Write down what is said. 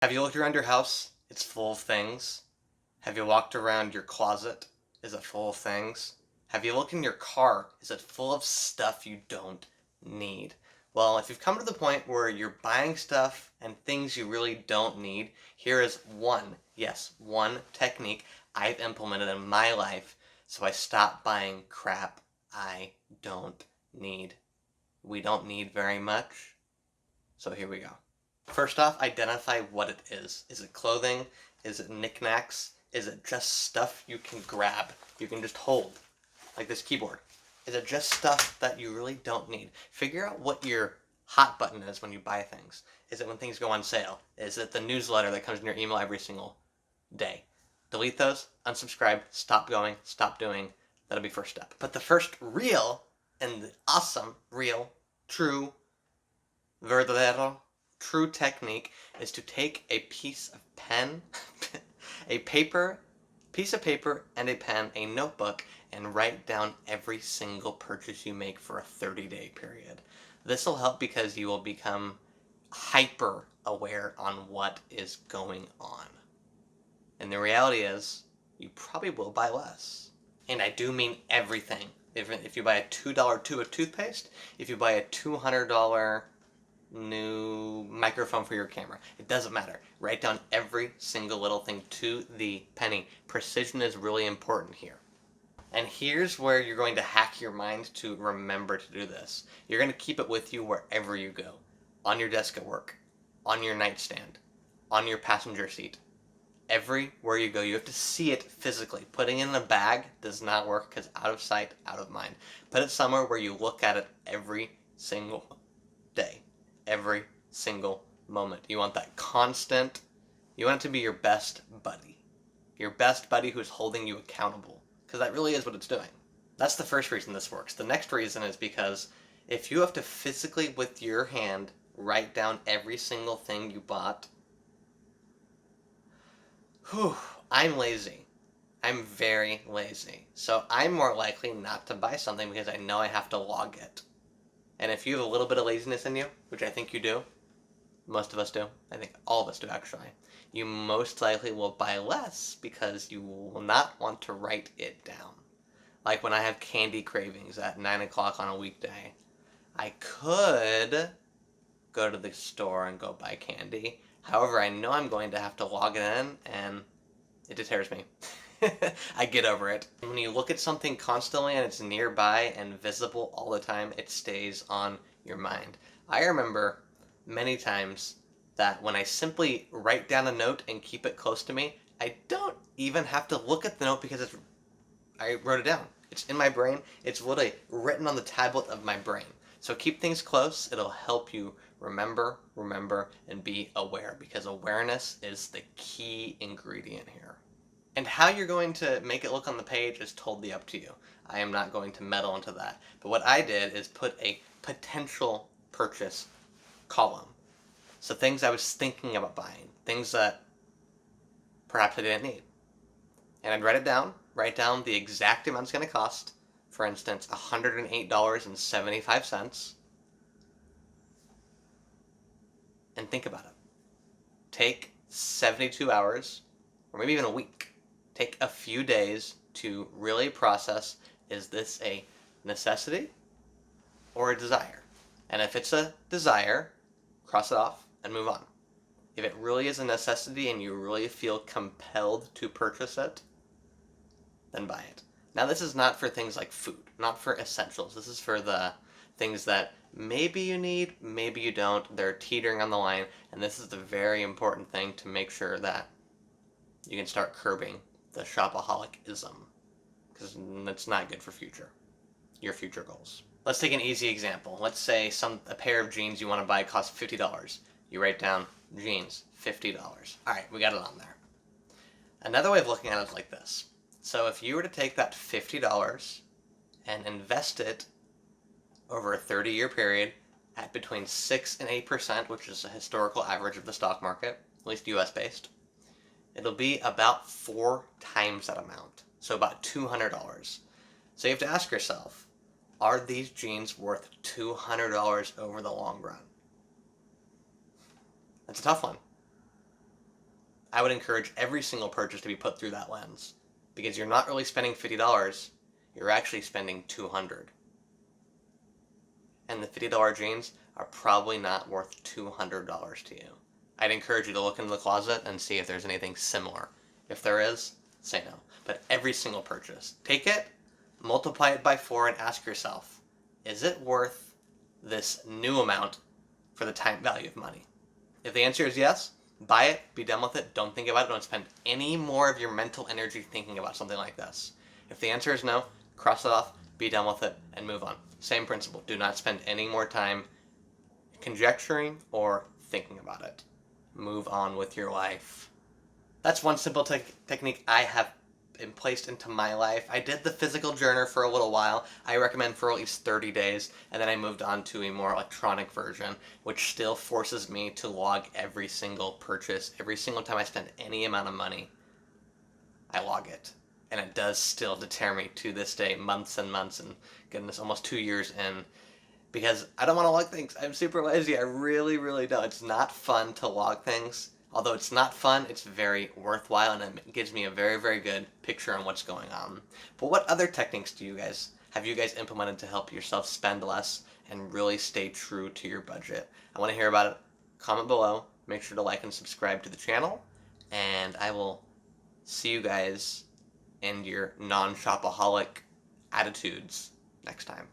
Have you looked around your house? It's full of things. Have you walked around your closet? Is it full of things? Have you looked in your car? Is it full of stuff you don't need? Well, if you've come to the point where you're buying stuff and things you really don't need, here is one, yes, one technique I've implemented in my life so I stop buying crap I don't need. We don't need very much, so here we go. First off, identify what it is. Is it clothing? Is it knickknacks? Is it just stuff you can grab? You can just hold, like this keyboard. Is it just stuff that you really don't need? Figure out what your hot button is when you buy things. Is it when things go on sale? Is it the newsletter that comes in your email every single day? Delete those, unsubscribe, stop going, stop doing. That'll be first step. But the first real and awesome, real, true, verdadero, true technique is to take a piece of pen, piece of paper and a pen, a notebook, and write down every single purchase you make for a 30-day period. This will help because you will become hyper aware on what is going on. And the reality is, you probably will buy less. And I do mean everything. If you buy a $2 tube of toothpaste, if you buy a $200 new microphone for your camera. It doesn't matter. Write down every single little thing to the penny. Precision is really important here. And here's where you're going to hack your mind to remember to do this. You're going to keep it with you wherever you go. On your desk at work, on your nightstand, on your passenger seat. Everywhere you go, you have to see it physically. Putting it in a bag does not work because out of sight, out of mind. Put it somewhere where you look at it every single day. Every single moment. You want that constant, you want it to be your best buddy. Your best buddy who's holding you accountable. Because that really is what it's doing. That's the first reason this works. The next reason is because if you have to physically, with your hand, write down every single thing you bought, I'm lazy. I'm very lazy. So I'm more likely not to buy something because I know I have to log it. And if you have a little bit of laziness in you, which I think you do, most of us do, I think all of us do actually, you most likely will buy less because you will not want to write it down. Like when I have candy cravings at 9 o'clock on a weekday, I could go to the store and go buy candy. However, I know I'm going to have to log it in, and it deters me. I get over it. When you look at something constantly and it's nearby and visible all the time, it stays on your mind. I remember many times that when I simply write down a note and keep it close to me, I don't even have to look at the note because I wrote it down. It's in my brain. It's literally written on the tablet of my brain. So keep things close. It'll help you remember, and be aware, because awareness is the key ingredient here. And how you're going to make it look on the page is totally up to you. I am not going to meddle into that. But what I did is put a potential purchase column. So things I was thinking about buying, things that perhaps I didn't need. And I'd write down the exact amount it's going to cost. For instance, $108.75. And think about it. Take 72 hours, or maybe even a week. Take a few days to really process, is this a necessity or a desire? And if it's a desire, cross it off and move on. If it really is a necessity and you really feel compelled to purchase it, then buy it. Now this is not for things like food, not for essentials. This is for the things that maybe you need, maybe you don't. They're teetering on the line, and this is the very important thing to make sure that you can start curbing the shopaholic-ism, because it's not good for your future goals. Let's take an easy example. Let's say a pair of jeans you want to buy costs $50. You write down jeans, $50. Alright, we got it on there. Another way of looking at it is like this. So if you were to take that $50 and invest it over a 30-year period at between 6 and 8%, which is a historical average of the stock market, at least US-based, it'll be about 4 times that amount, so about $200. So you have to ask yourself, are these jeans worth $200 over the long run? That's a tough one. I would encourage every single purchase to be put through that lens, because you're not really spending $50, you're actually spending $200. And the $50 jeans are probably not worth $200 to you. I'd encourage you to look into the closet and see if there's anything similar. If there is, say no. But every single purchase, take it, multiply it by 4, and ask yourself, is it worth this new amount for the time value of money? If the answer is yes, buy it, be done with it, don't think about it, don't spend any more of your mental energy thinking about something like this. If the answer is no, cross it off, be done with it, and move on. Same principle. Do not spend any more time conjecturing or thinking about it. Move on with your life. That's one simple technique I have placed into my life. I did the physical journal for a little while. I recommend for at least 30 days, and then I moved on to a more electronic version, which still forces me to log every single purchase. Every single time I spend any amount of money, I log it. And it does still deter me to this day, months and months, and goodness, almost 2 years in, because I don't want to log things. I'm super lazy. I really, really don't. It's not fun to log things. Although it's not fun, it's very worthwhile, and it gives me a very, very good picture on what's going on. But what other techniques have you guys implemented to help yourself spend less and really stay true to your budget? I want to hear about it. Comment below. Make sure to like and subscribe to the channel, and I will see you guys and your non-shopaholic attitudes next time.